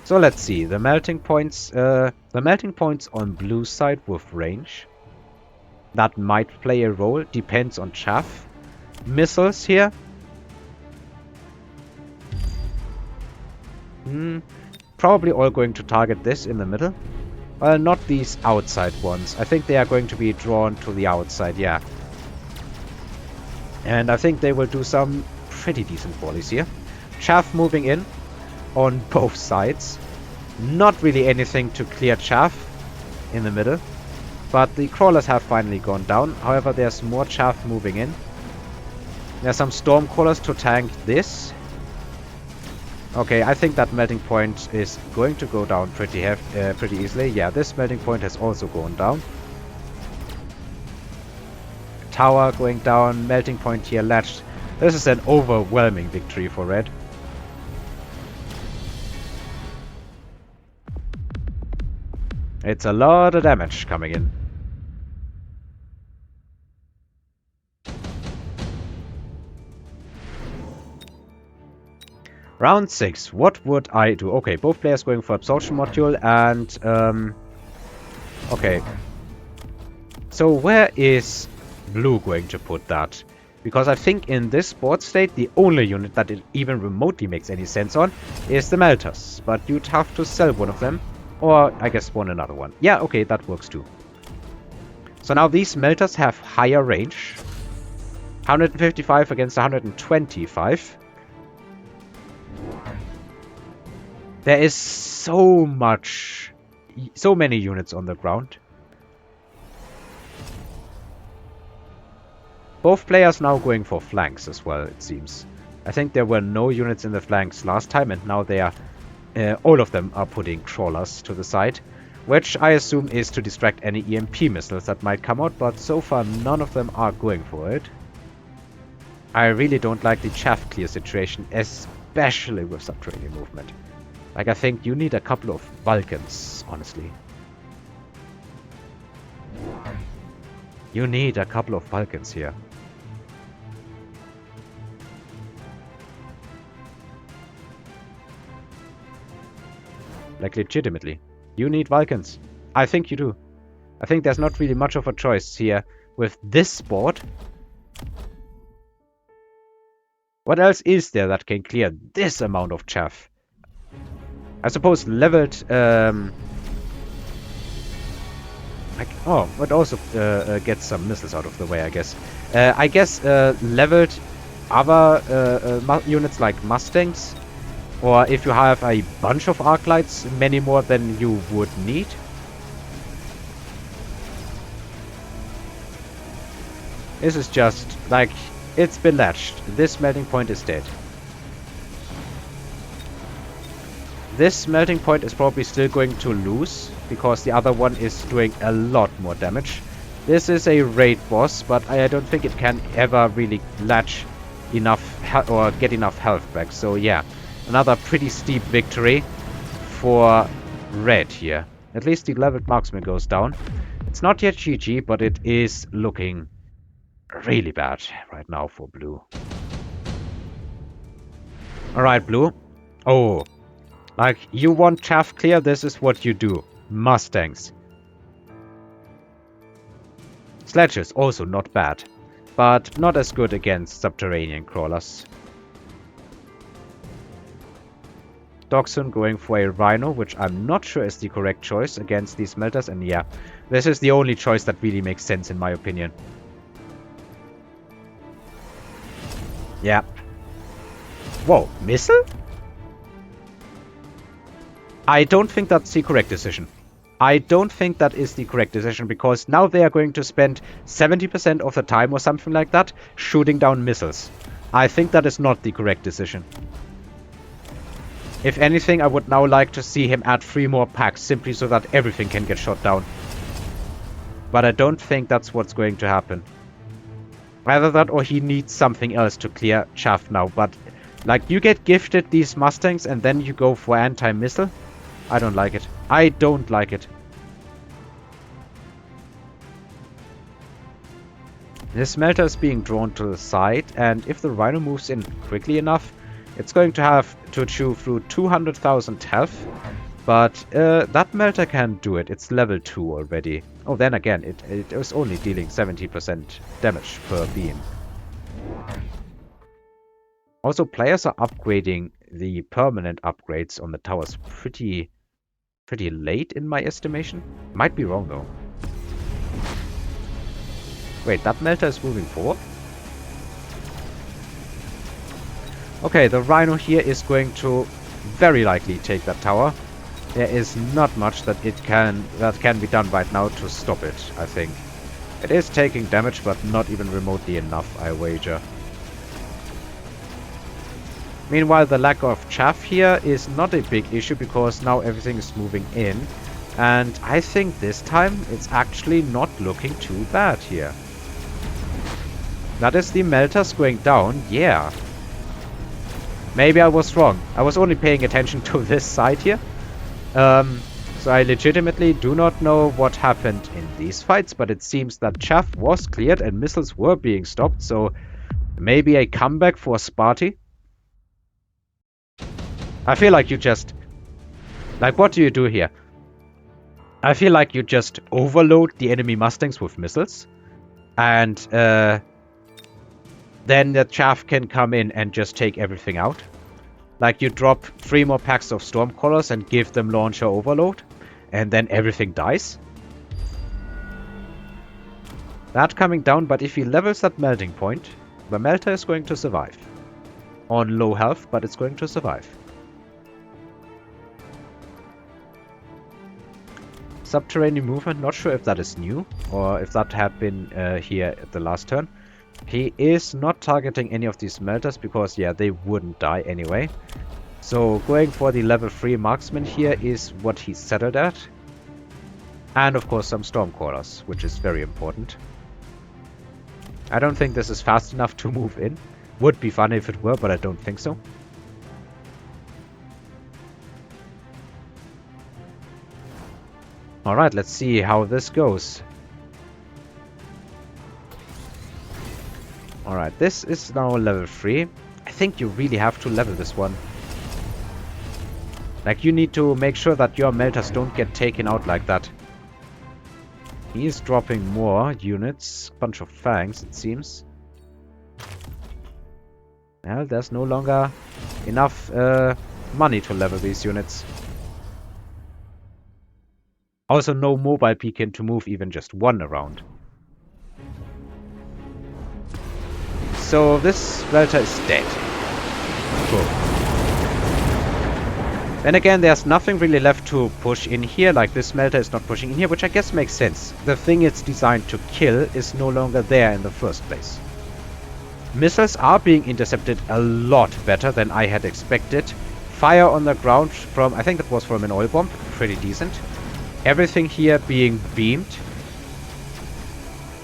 So let's see. The melting points on blue side with range. That might play a role. Depends on chaff. Missiles here. Probably all going to target this in the middle. Well, not these outside ones. I think they are going to be drawn to the outside, yeah. And I think they will do some pretty decent volleys here. Chaff moving in on both sides. Not really anything to clear chaff in the middle. But the crawlers have finally gone down. However, there's more chaff moving in. There's some storm crawlers to tank this. Okay, I think that melting point is going to go down pretty easily. Yeah, this melting point has also gone down. Tower going down, melting point here latched. This is an overwhelming victory for red. It's a lot of damage coming in. Round 6. What would I do? Okay, both players going for absorption module and okay. So where is blue going to put that? Because I think in this board state the only unit that it even remotely makes any sense on is the melters. But you'd have to sell one of them. Or I guess spawn another one. Yeah, okay, that works too. So now these melters have higher range. 155 against 125. There is so many units on the ground. Both players now going for flanks as well, it seems. I think there were no units in the flanks last time, and now they are... all of them are putting crawlers to the side, which I assume is to distract any EMP missiles that might come out, but so far none of them are going for it. I really don't like the chaff clear situation, especially with subterranean movement. Like, I think you need a couple of Vulcans, honestly. You need a couple of Vulcans here. Like, legitimately. You need Vulcans. I think you do. I think there's not really much of a choice here with this board. What else is there that can clear this amount of chaff? I suppose leveled... but also get some missiles out of the way, I guess. I guess leveled other units like Mustangs. Or if you have a bunch of arc lights, many more than you would need. This is just, like, it's been latched. This melting point is dead. This melting point is probably still going to lose, because the other one is doing a lot more damage. This is a raid boss, but I don't think it can ever really latch enough or get enough health back. So yeah, another pretty steep victory for red here. At least the leveled marksman goes down. It's not yet GG, but it is looking really bad right now for blue. Alright, blue. Oh. Like, you want chaff clear, this is what you do. Mustangs. Sledges, also not bad. But not as good against subterranean crawlers. Dachshund going for a Rhino, which I'm not sure is the correct choice against these melters. And yeah, this is the only choice that really makes sense in my opinion. Yeah. Whoa, missile? I don't think that's the correct decision. I don't think that is the correct decision, because now they are going to spend 70% of the time or something like that shooting down missiles. I think that is not the correct decision. If anything, I would now like to see him add 3 more packs simply so that everything can get shot down. But I don't think that's what's going to happen. Either that or he needs something else to clear chaff now. But, like, you get gifted these Mustangs and then you go for anti-missile? I don't like it. I don't like it. This smelter is being drawn to the side, and if the Rhino moves in quickly enough, It's going to have to chew through 200,000 health. But that melter can do it. It's level 2 already. Oh, then again, it was only dealing 70% damage per beam. Also, players are upgrading the permanent upgrades on the towers pretty late in my estimation. Might be wrong though. Wait, that melter is moving forward? Okay, the Rhino here is going to very likely take that tower. There is not much that can be done right now to stop it, I think. It is taking damage, but not even remotely enough, I wager. Meanwhile, the lack of chaff here is not a big issue because now everything is moving in. And I think this time it's actually not looking too bad here. That is the melters going down, yeah. Maybe I was wrong. I was only paying attention to this side here. So I legitimately do not know what happened in these fights, but it seems that chaff was cleared and missiles were being stopped, so maybe a comeback for Sparty. I feel like you just... Like, what do you do here? I feel like you just overload the enemy Mustangs with missiles, and then the chaff can come in and just take everything out. Like, you drop 3 more packs of Stormcrawlers and give them launcher overload, and then everything dies. That coming down, but if he levels that melting point, the melter is going to survive. On low health, but it's going to survive. Subterranean movement, not sure if that is new, or if that had been here at the last turn. He is not targeting any of these melters because, yeah, they wouldn't die anyway. So going for the level 3 marksman here is what he settled at. And of course some Stormcrawlers, which is very important. I don't think this is fast enough to move in. Would be fun if it were, but I don't think so. Alright, let's see how this goes. Alright, this is now level 3. I think you really have to level this one. Like, you need to make sure that your melters don't get taken out like that. He's dropping more units. Bunch of fangs, it seems. Well, there's no longer enough money to level these units. Also, no mobile beacon to move even just one around. So this melter is dead. Cool. Then again, there's nothing really left to push in here, like this melter is not pushing in here, which I guess makes sense. The thing it's designed to kill is no longer there in the first place. Missiles are being intercepted a lot better than I had expected. Fire on the ground from, I think that was from an oil bomb, pretty decent. Everything here being beamed.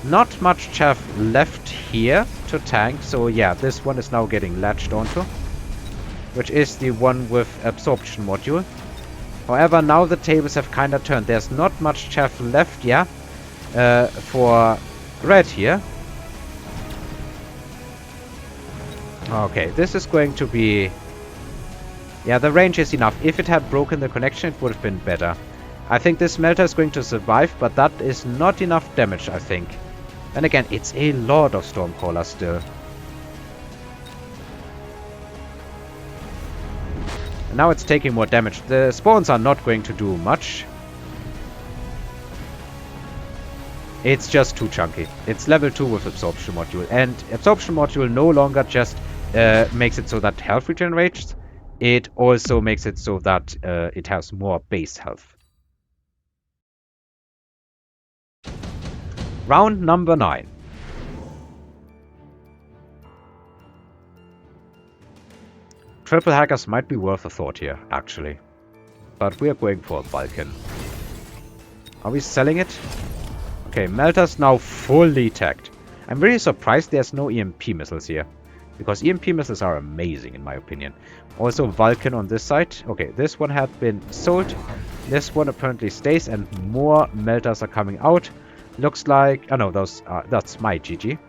Not much chaff left here to tank, so yeah, this one is now getting latched onto. Which is the one with absorption module. However, now the tables have kind of turned. There's not much chaff left, yeah, for red here. Okay, this is going to be... Yeah, the range is enough. If it had broken the connection, it would have been better. I think this melter is going to survive, but that is not enough damage, I think. And again, it's a lot of Stormcrawlers still. And now it's taking more damage. The spawns are not going to do much. It's just too chunky. It's level 2 with absorption module. And absorption module no longer just makes it so that health regenerates. It also makes it so that it has more base health. Round number 9. Triple hackers might be worth a thought here, actually. But we are going for a Vulcan. Are we selling it? Okay, Melter's now fully tagged. I'm really surprised there's no EMP missiles here. Because EMP missiles are amazing, in my opinion. Also, Vulcan on this side. Okay, this one had been sold. This one apparently stays, and more Melters are coming out. Looks like... Oh no, that's my GG.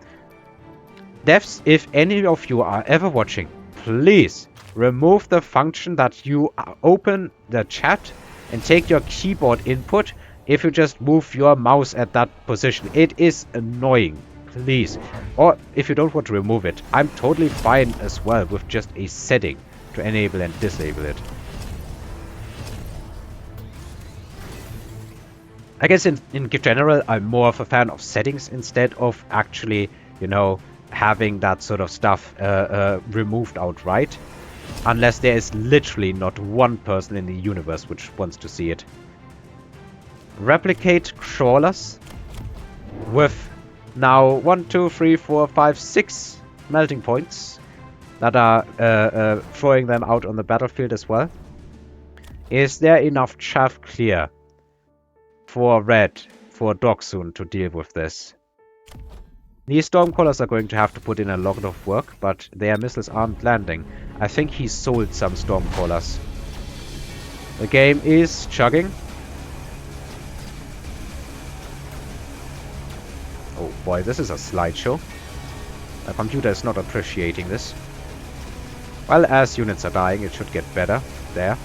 Devs, if any of you are ever watching, please remove the function that you open the chat and take your keyboard input if you just move your mouse at that position. It is annoying. Please. Or if you don't want to remove it, I'm totally fine as well with just a setting to enable and disable it. I guess in general, I'm more of a fan of settings instead of actually, you know, having that sort of stuff removed outright. Unless there is literally not one person in the universe which wants to see it. Replicate crawlers with now 1, 2, 3, 4, 5, 6 melting points that are throwing them out on the battlefield as well. Is there enough chaff clear for Red, for Dogsoon to deal with this? These Stormcallers are going to have to put in a lot of work, but their missiles aren't landing. I think he sold some Stormcallers. The game is chugging. Oh boy, this is a slideshow. The computer is not appreciating this. Well, as units are dying, it should get better. There.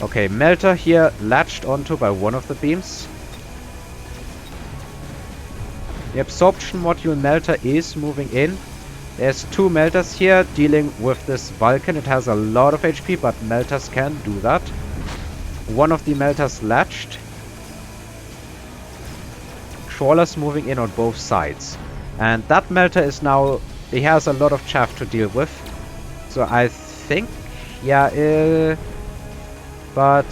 Okay, Melter here latched onto by one of the beams. The absorption module Melter is moving in. There's 2 Melters here dealing with this Vulcan. It has a lot of HP, but Melters can do that. One of the Melters latched. Trawlers moving in on both sides. And that Melter is now... he has a lot of chaff to deal with. So I think... yeah, but...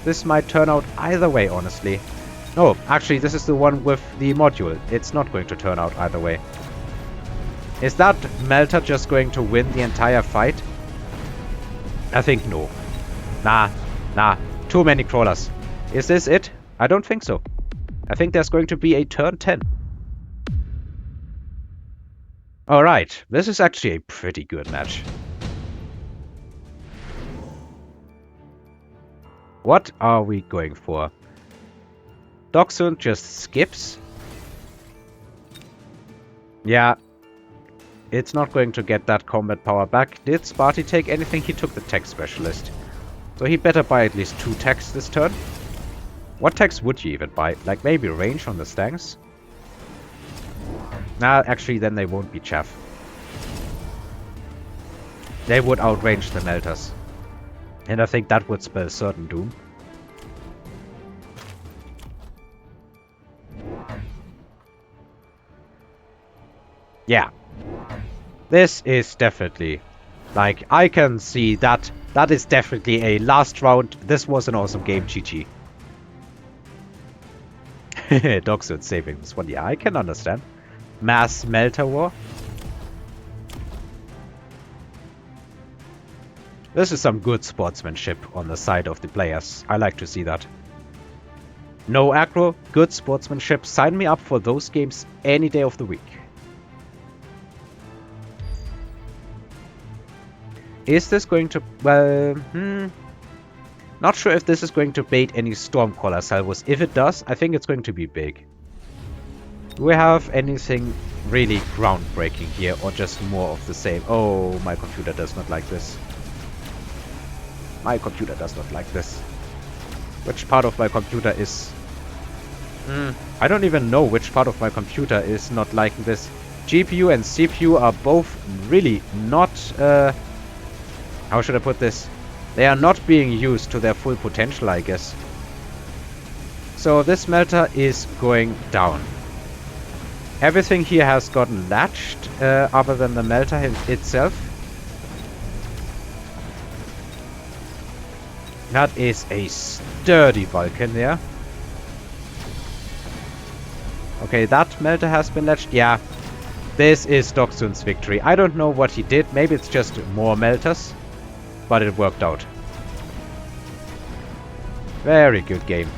this might turn out either way, honestly. No, actually, this is the one with the module. It's not going to turn out either way. Is that Melter just going to win the entire fight? I think no. Nah. Too many crawlers. Is this it? I don't think so. I think there's going to be a turn 10. Alright, this is actually a pretty good match. What are we going for? Dogsoon just skips. Yeah. It's not going to get that combat power back. Did Sparty take anything? He took the tech specialist. So he better buy at least 2 techs this turn. What techs would you even buy? Like maybe range on the Stangs? Nah, actually then they won't be chaff. They would outrange the Melters. And I think that would spell certain doom. Yeah. This is definitely... like, I can see that. That is definitely a last round. This was an awesome game, GG. Dogsoon saving this one. Yeah, I can understand. Mass Melter War. This is some good sportsmanship on the side of the players. I like to see that. No aggro, good sportsmanship. Sign me up for those games any day of the week. Is this going to... well... not sure if this is going to bait any Stormcaller salvos. If it does, I think it's going to be big. Do we have anything really groundbreaking here, or just more of the same? Oh, my computer does not like this. My computer does not like this. Which part of my computer is... I don't even know which part of my computer is not liking this. GPU and CPU are both really not... how should I put this? They are not being used to their full potential, I guess. So this Melter is going down. Everything here has gotten latched, other than the Melter itself. That is a sturdy Vulcan there. Okay, that Melter has been latched. Yeah, this is Dogsoon's victory. I don't know what he did. Maybe it's just more Melters. But it worked out. Very good game.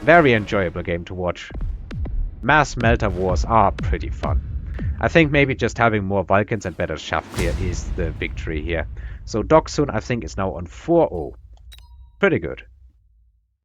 Very enjoyable game to watch. Mass Melter Wars are pretty fun. I think maybe just having more Vulcans and better chaff clear is the victory here. So Dogsoon, I think, is now on 4-0. Pretty good.